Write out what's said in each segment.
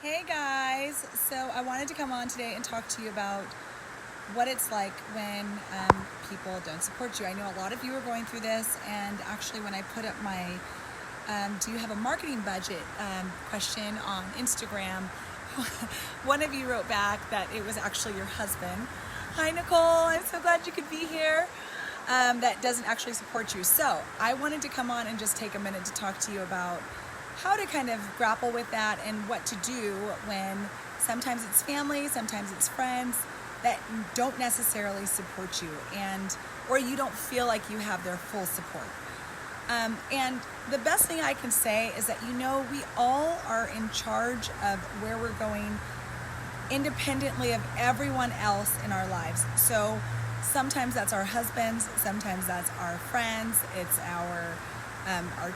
Hey guys, so I wanted to come on today and talk to you about what it's like when people don't support you. I know a lot of you are going through this, and actually when I put up my do you have a marketing budget question on Instagram, one of you wrote back that it was actually your husband. Hi Nicole, I'm so glad you could be here. That doesn't actually support you. So I wanted to come on and just take a minute to talk to you about how to kind of grapple with that and what to do when sometimes it's family, sometimes it's friends that don't necessarily support you, and or you don't feel like you have their full support. And the best thing I can say is that we all are in charge of where we're going independently of everyone else in our lives. So sometimes that's our husbands, sometimes that's our friends, it's our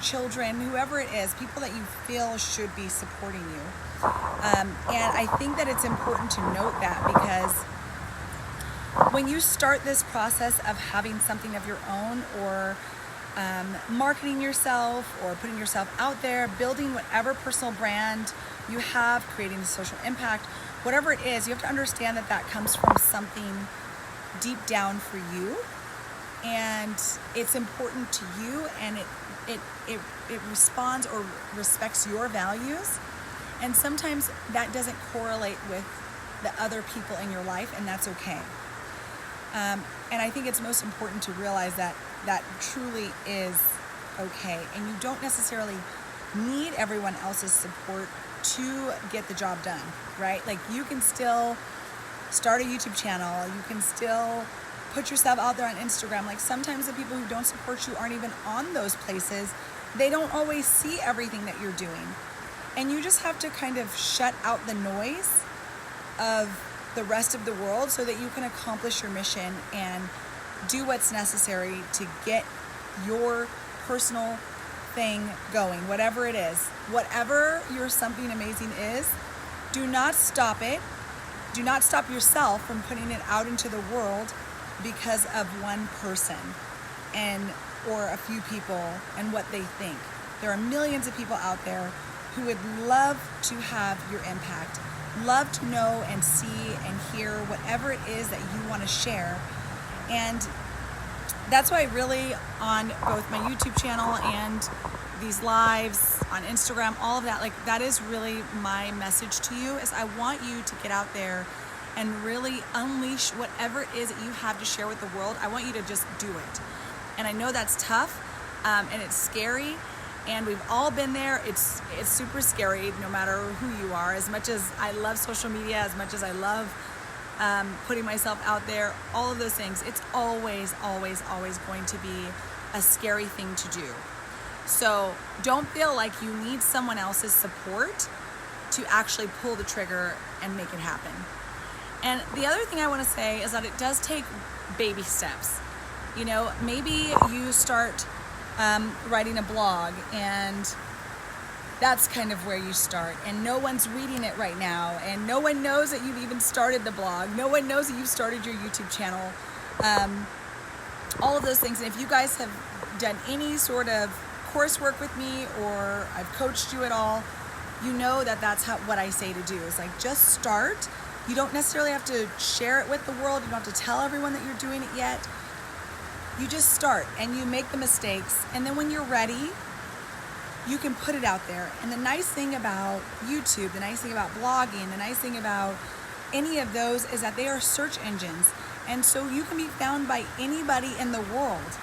children, whoever it is, people that you feel should be supporting you. And I think that it's important to note that, because when you start this process of having something of your own, or marketing yourself, or putting yourself out there, building whatever personal brand you have, creating a social impact, whatever it is, you have to understand that that comes from something deep down for you, and it's important to you, and it responds or respects your values. And sometimes that doesn't correlate with the other people in your life, and that's okay. And I think it's most important to realize that that truly is okay, and you don't necessarily need everyone else's support to get the job done, right? Like, you can still start a YouTube channel, you can still put yourself out there on Instagram. Like, sometimes the people who don't support you aren't even on those places. They don't always see everything that you're doing. And you just have to kind of shut out the noise of the rest of the world so that you can accomplish your mission and do what's necessary to get your personal thing going, whatever it is. Whatever your something amazing is, do not stop it. Do not stop yourself from putting it out into the world because of one person or a few people and what they think. There are millions of people out there who would love to have your impact, love to know and see and hear whatever it is that you want to share. And that's why really, on both my YouTube channel and these lives on Instagram, all of that, like, that is really my message to you, is I want you to get out there and really unleash whatever it is that you have to share with the world. I want you to just do it. And I know that's tough, and it's scary, and we've all been there. It's super scary, no matter who you are. As much as I love social media, as much as I love putting myself out there, all of those things, it's always, always, always going to be a scary thing to do. So don't feel like you need someone else's support to actually pull the trigger and make it happen. And the other thing I want to say is that it does take baby steps. Maybe you start writing a blog, and that's kind of where you start, and no one's reading it right now, and no one knows that you've even started the blog. No one knows that you've started your YouTube channel. All of those things. And if you guys have done any sort of coursework with me, or I've coached you at all, you know that that's what I say to do. Is like, just start. You don't necessarily have to share it with the world. You don't have to tell everyone that you're doing it yet. You just start, and you make the mistakes, and then when you're ready, you can put it out there. And the nice thing about YouTube, the nice thing about blogging, the nice thing about any of those is that they are search engines. And so you can be found by anybody in the world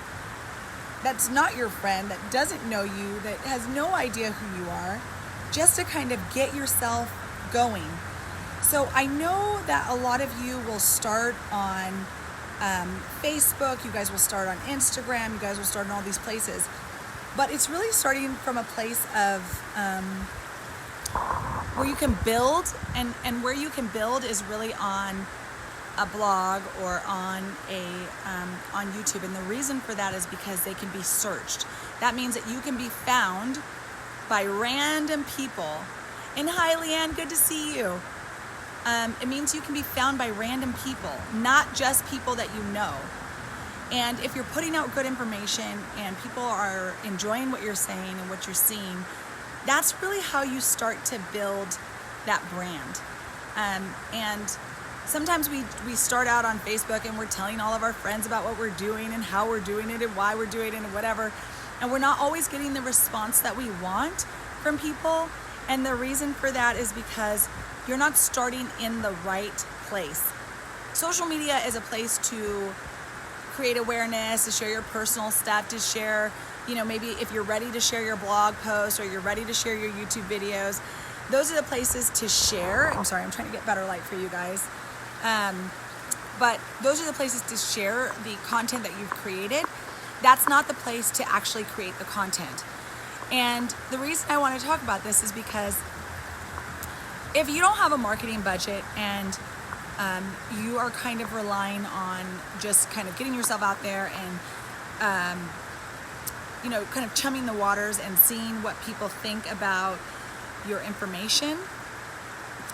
that's not your friend, that doesn't know you, that has no idea who you are, just to kind of get yourself going. So I know that a lot of you will start on Facebook, you guys will start on Instagram, you guys will start in all these places. But it's really starting from a place of where you can build, and where you can build is really on a blog or on YouTube. And the reason for that is because they can be searched. That means that you can be found by random people. And hi, Leanne, good to see you. It means you can be found by random people, not just people that you know. And if you're putting out good information and people are enjoying what you're saying and what you're seeing, that's really how you start to build that brand. And sometimes we start out on Facebook and we're telling all of our friends about what we're doing and how we're doing it and why we're doing it and whatever. And we're not always getting the response that we want from people. And the reason for that is because you're not starting in the right place. Social media is a place to create awareness, to share your personal stuff, to share, maybe if you're ready to share your blog posts or you're ready to share your YouTube videos. Those are the places to share. I'm sorry, I'm trying to get better light for you guys. But those are the places to share the content that you've created. That's not the place to actually create the content. And the reason I want to talk about this is because if you don't have a marketing budget and you are kind of relying on just kind of getting yourself out there and, kind of chumming the waters and seeing what people think about your information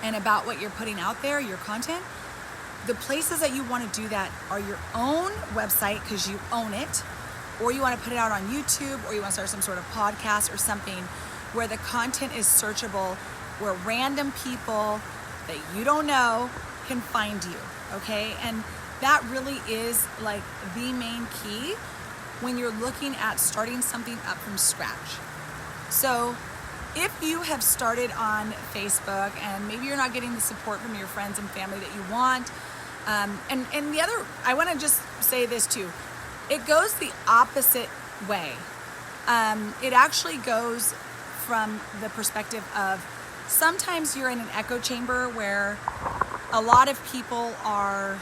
and about what you're putting out there, your content, the places that you want to do that are your own website because you own it, or you want to put it out on YouTube, or you want to start some sort of podcast or something where the content is searchable, where random people that you don't know can find you, okay? And that really is like the main key when you're looking at starting something up from scratch. So if you have started on Facebook and maybe you're not getting the support from your friends and family that you want, and the other, I want to just say this too, it goes the opposite way. It actually goes from the perspective of sometimes you're in an echo chamber where a lot of people are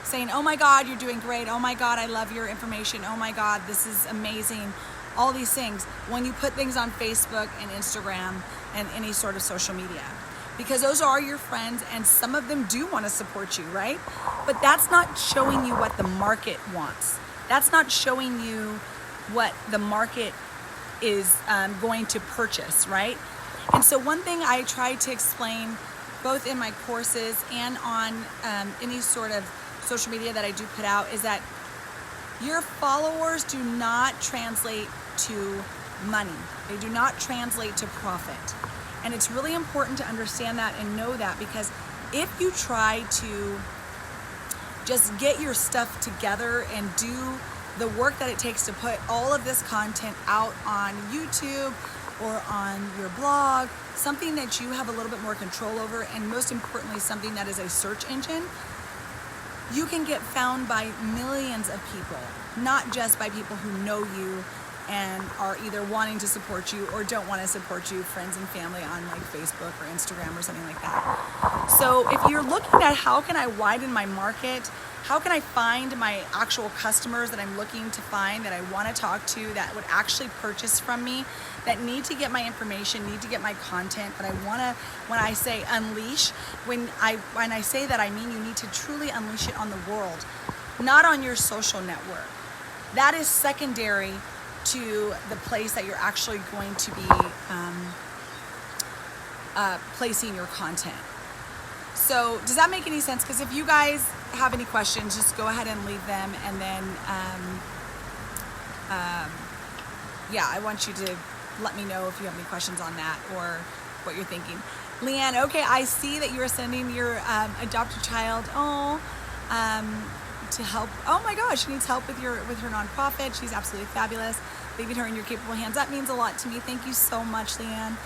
saying, oh my God, you're doing great. Oh my God, I love your information. Oh my God, this is amazing. All these things when you put things on Facebook and Instagram and any sort of social media, because those are your friends and some of them do want to support you, right? But that's not showing you what the market wants. That's not showing you what the market is going to purchase, right? And so one thing I try to explain both in my courses and on any sort of social media that I do put out is that your followers do not translate to money. They do not translate to profit. And it's really important to understand that and know that, because if you try to just get your stuff together and do the work that it takes to put all of this content out on YouTube or on your blog, something that you have a little bit more control over, and most importantly, something that is a search engine, you can get found by millions of people, not just by people who know you and are either wanting to support you or don't want to support you, friends and family on like Facebook or Instagram or something like that. So if you're looking at how can I widen my market, how can I find my actual customers that I'm looking to find, that I want to talk to, that would actually purchase from me, that need to get my information, need to get my content, but I want to, when I say unleash, when I say that, I mean you need to truly unleash it on the world, not on your social network. That is secondary to the place that you're actually going to be placing your content. So does that make any sense? Because if you guys have any questions, just go ahead and leave them, and then I want you to let me know if you have any questions on that or what you're thinking. Leanne, okay, I see that you're sending your adopted child to help. Oh my gosh, she needs help with her nonprofit. She's absolutely fabulous. Leaving her in your capable hands. That means a lot to me. Thank you so much, Leanne.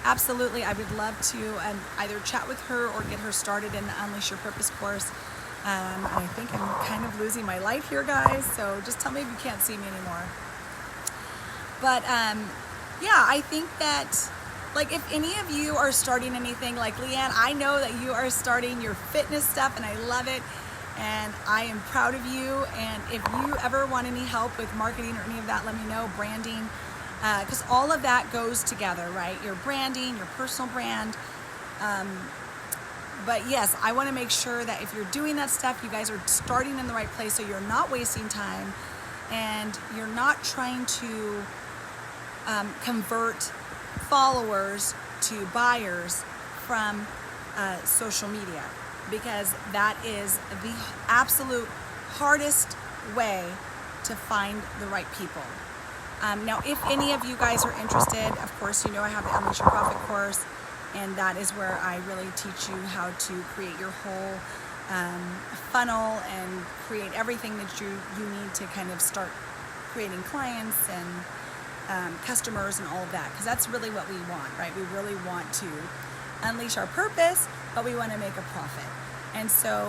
Absolutely, I would love to either chat with her or get her started in the Unleash Your Purpose course. I think I'm kind of losing my light here, guys, so just tell me if you can't see me anymore. But I think that, like, if any of you are starting anything, like Leanne, I know that you are starting your fitness stuff, and I love it, and I am proud of you. And if you ever want any help with marketing or any of that, let me know. Branding, because all of that goes together, right? Your branding, your personal brand. But yes, I want to make sure that if you're doing that stuff, you guys are starting in the right place, so you're not wasting time and you're not trying to convert followers to buyers from social media, because that is the absolute hardest way to find the right people. Now, if any of you guys are interested, of course, you know I have the Unleash Your Profit course. And that is where I really teach you how to create your whole funnel and create everything that you need to kind of start creating clients and customers and all of that, because that's really what we want, right? We really want to unleash our purpose, but we want to make a profit. And so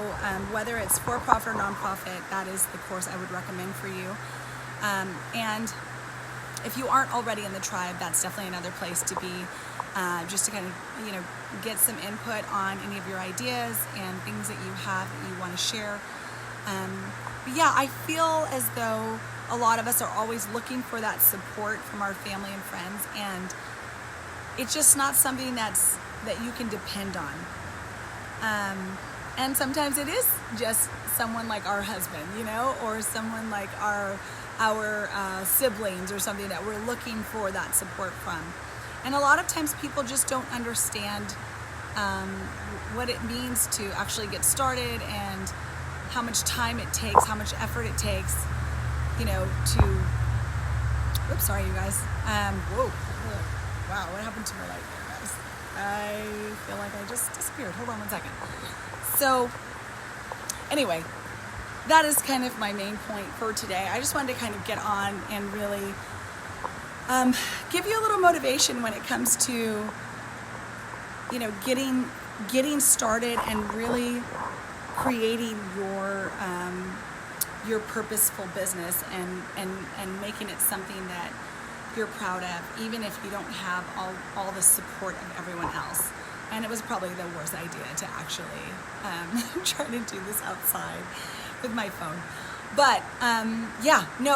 whether it's for-profit or non-profit, that is the course I would recommend for you. And if you aren't already in the tribe, that's definitely another place to be, just to kind of, get some input on any of your ideas and things that you have that you want to share. But yeah, I feel as though a lot of us are always looking for that support from our family and friends, and it's just not something that you can depend on. And sometimes it is just someone like our husband, or someone like our siblings or something that we're looking for that support from. And a lot of times people just don't understand what it means to actually get started and how much time it takes, how much effort it takes, oops, sorry you guys. Whoa, wow, what happened to my light there, guys? I feel like I just disappeared. Hold on one second. So anyway, that is kind of my main point for today. I just wanted to kind of get on and really give you a little motivation when it comes to, getting started and really creating your purposeful business and making it something that you're proud of, even if you don't have all the support of everyone else. And it was probably the worst idea to actually try to do this outside with my phone. But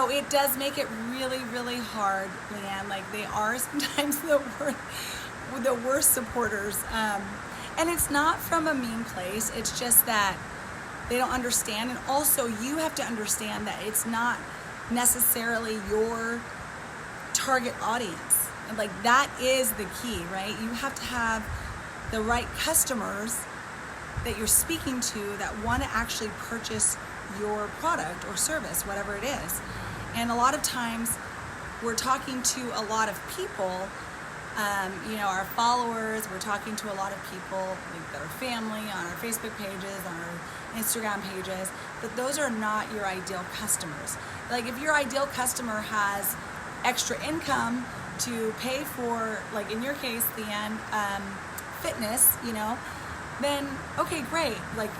it does make it really, really hard, Leanne. Like, they are sometimes the worst supporters. And it's not from a mean place. It's just that they don't understand. And also, you have to understand that it's not necessarily your target audience. And like, that is the key, right? You have to have the right customers that you're speaking to that want to actually purchase your product or service, whatever it is. And a lot of times we're talking to a lot of people, our followers, we're talking to a lot of people, like their family, on our Facebook pages, on our Instagram pages, but those are not your ideal customers. Like, if your ideal customer has extra income to pay for, like in your case, Leanne, fitness, then okay, great. Like,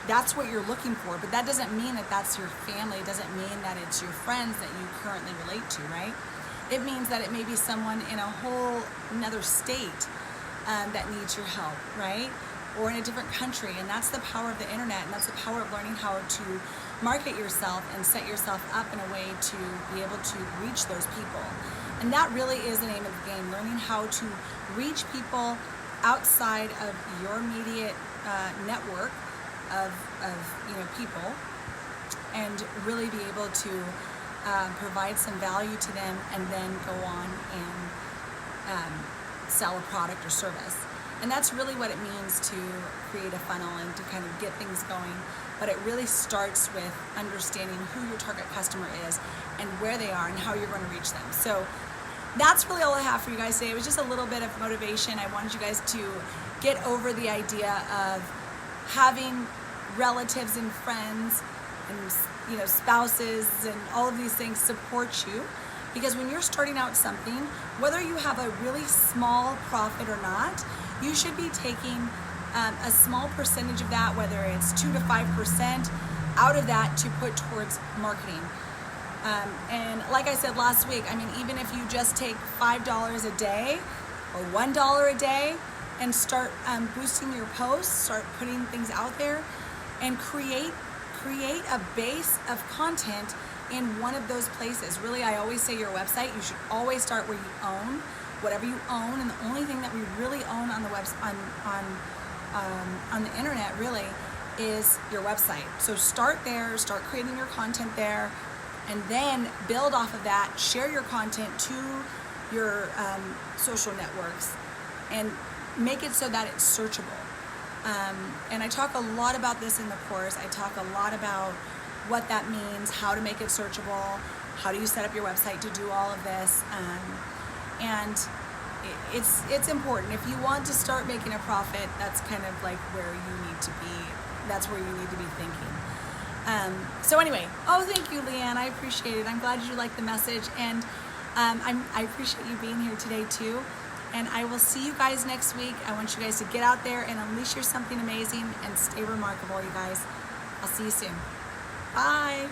that's what you're looking for, but that doesn't mean that that's your family. It doesn't mean that it's your friends that you currently relate to, right? It means that it may be someone in a whole another state that needs your help, right? Or in a different country. And that's the power of the internet, and that's the power of learning how to market yourself and set yourself up in a way to be able to reach those people. And that really is the name of the game, learning how to reach people outside of your immediate network of people, and really be able to provide some value to them, and then go on and sell a product or service. And that's really what it means to create a funnel and to kind of get things going. But it really starts with understanding who your target customer is and where they are and how you're going to reach them. So that's really all I have for you guys today. It was just a little bit of motivation. I wanted you guys to get over the idea of having relatives and friends and spouses and all of these things support you, because when you're starting out something, whether you have a really small profit or not, you should be taking a small percentage of that, whether it's 2 to 5% out of that, to put towards marketing. And like I said last week, even if you just take $5 a day or $1 a day and start boosting your posts, start putting things out there, and create a base of content in one of those places. Really, I always say your website. You should always start where you own, whatever you own, and the only thing that we really own on the on the internet really is your website. So start there, start creating your content there, and then build off of that. Share your content to your social networks, and make it so that it's searchable. And I talk a lot about this in the course. I talk a lot about what that means, how to make it searchable, how do you set up your website to do all of this. And it's important. If you want to start making a profit, that's kind of like where you need to be. That's where you need to be thinking. So anyway, thank you, Leanne. I appreciate it. I'm glad you liked the message, and I appreciate you being here today too. And I will see you guys next week. I want you guys to get out there and unleash your something amazing and stay remarkable, you guys. I'll see you soon. Bye.